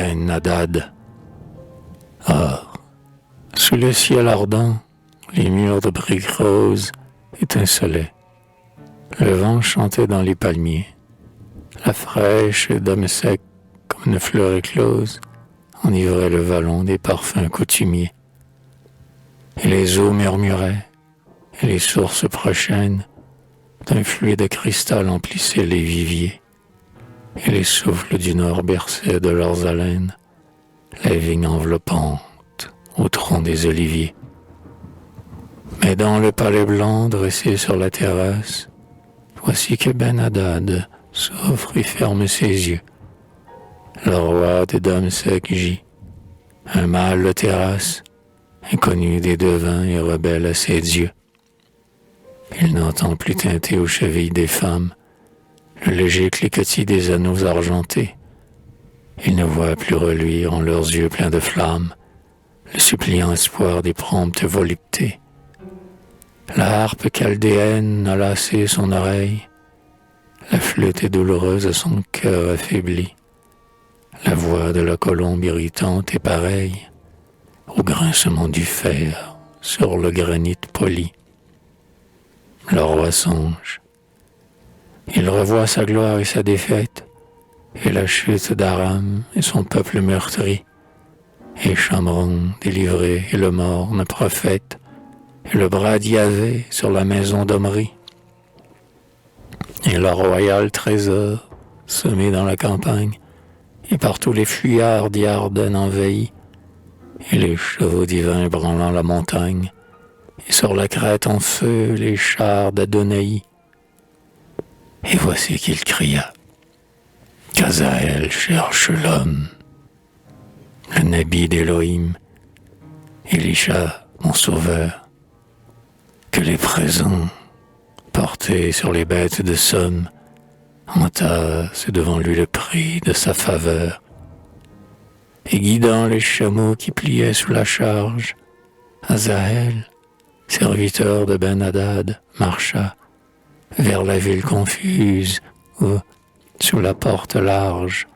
Ben-Hadad. Or, sous le ciel ardent, les murs de briques roses étincelaient. Le vent chantait dans les palmiers. La fraîche dame sec, comme une fleur éclose, enivrait le vallon des parfums coutumiers. Et les eaux murmuraient, et les sources prochaines d'un fluide cristal emplissaient les viviers. Et les souffles du nord berçaient de leurs haleines les vignes enveloppantes au tronc des oliviers. Mais dans le palais blanc dressé sur la terrasse, voici que Ben-Hadad s'ouvre et ferme ses yeux. Le roi des dames secs gît, un mâle le terrasse, inconnu des devins et rebelle à ses dieux. Il n'entend plus tinter aux chevilles des femmes le léger cliquetis des anneaux argentés. Il ne voit plus reluire en leurs yeux pleins de flammes le suppliant espoir des promptes voluptés. La harpe chaldéenne a lassé son oreille, la flûte est douloureuse à son cœur affaibli. La voix de la colombe irritante est pareille au grincement du fer sur le granit poli. Le roi songe. Il revoit sa gloire et sa défaite, et la chute d'Aram et son peuple meurtri, et Chamron délivré et le morne prophète, et le bras d'Yahvé sur la maison d'Omri, et le royal trésor semé dans la campagne, et par tous les fuyards d'Yarden envahis, et les chevaux divins branlant la montagne, et sur la crête en feu les chars d'Adonai. Et voici qu'il cria, qu'Azaël cherche l'homme, le Nabi d'Élohim, Élisha, mon sauveur, que les présents portés sur les bêtes de somme entassent devant lui le prix de sa faveur, et guidant les chameaux qui pliaient sous la charge, Azaël, serviteur de Ben-Hadad, marcha vers la ville confuse où, sous la porte large,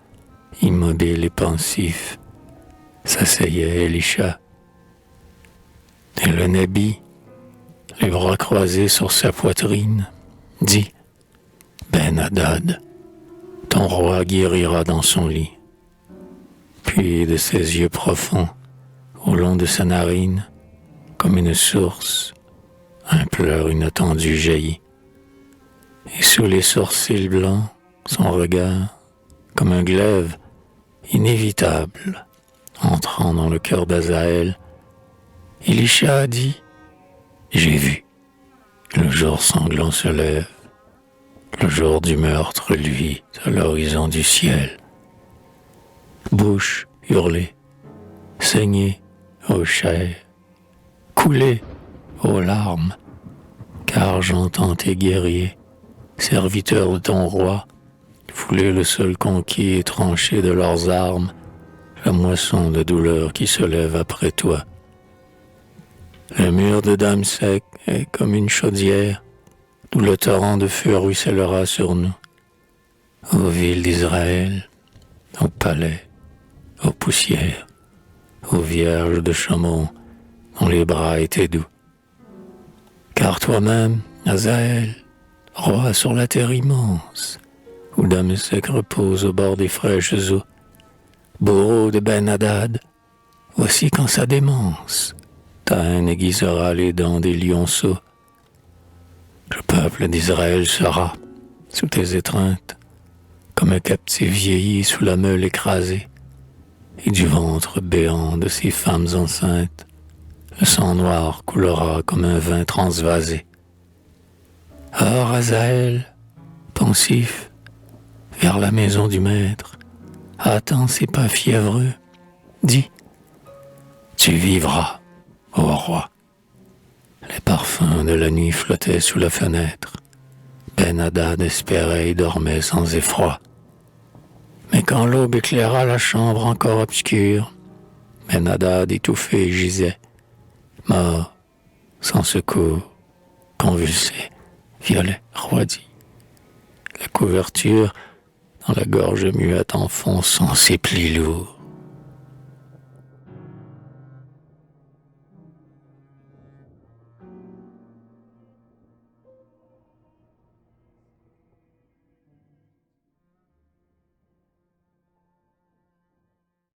immobile et pensif, s'asseyait Élisha. Et le Nabi, les bras croisés sur sa poitrine, dit « Ben-Hadad, ton roi guérira dans son lit. » Puis de ses yeux profonds, au long de sa narine, comme une source, un pleur inattendu jaillit. Et sous les sourcils blancs, son regard, comme un glaive inévitable, entrant dans le cœur d'Azaël, Élisha a dit « J'ai vu, le jour sanglant se lève, le jour du meurtre luit à l'horizon du ciel. Bouche hurlée, saignée aux chairs, coulée aux larmes, car j'entends tes guerriers, serviteurs de ton roi, fouler le sol conquis et trancher de leurs armes la moisson de douleur qui se lève après toi. Le mur de Damsek est comme une chaudière, d'où le torrent de feu ruissellera sur nous. Ô ville d'Israël, ô palais, ô poussière, ô vierge de Chamon, dont les bras étaient doux. Car toi-même, Azaël, roi sur la terre immense, où Damsek repose au bord des fraîches eaux, bourreau de Ben-Hadad, voici quand sa démence ta haine aiguisera les dents des lionceaux. Le peuple d'Israël sera, sous tes étreintes, comme un captif vieilli sous la meule écrasée, et du ventre béant de ses femmes enceintes, le sang noir coulera comme un vin transvasé. Or Azaël, pensif, vers la maison du maître, attend ses pas fiévreux, dit « Tu vivras, ô roi !» Les parfums de la nuit flottaient sous la fenêtre. Ben-Hadad espérait et dormait sans effroi. Mais quand l'aube éclaira la chambre encore obscure, Ben-Hadad étouffé gisait, mort, sans secours, convulsé, violet, roidi. La couverture dans la gorge muette enfonçant ses plis lourds.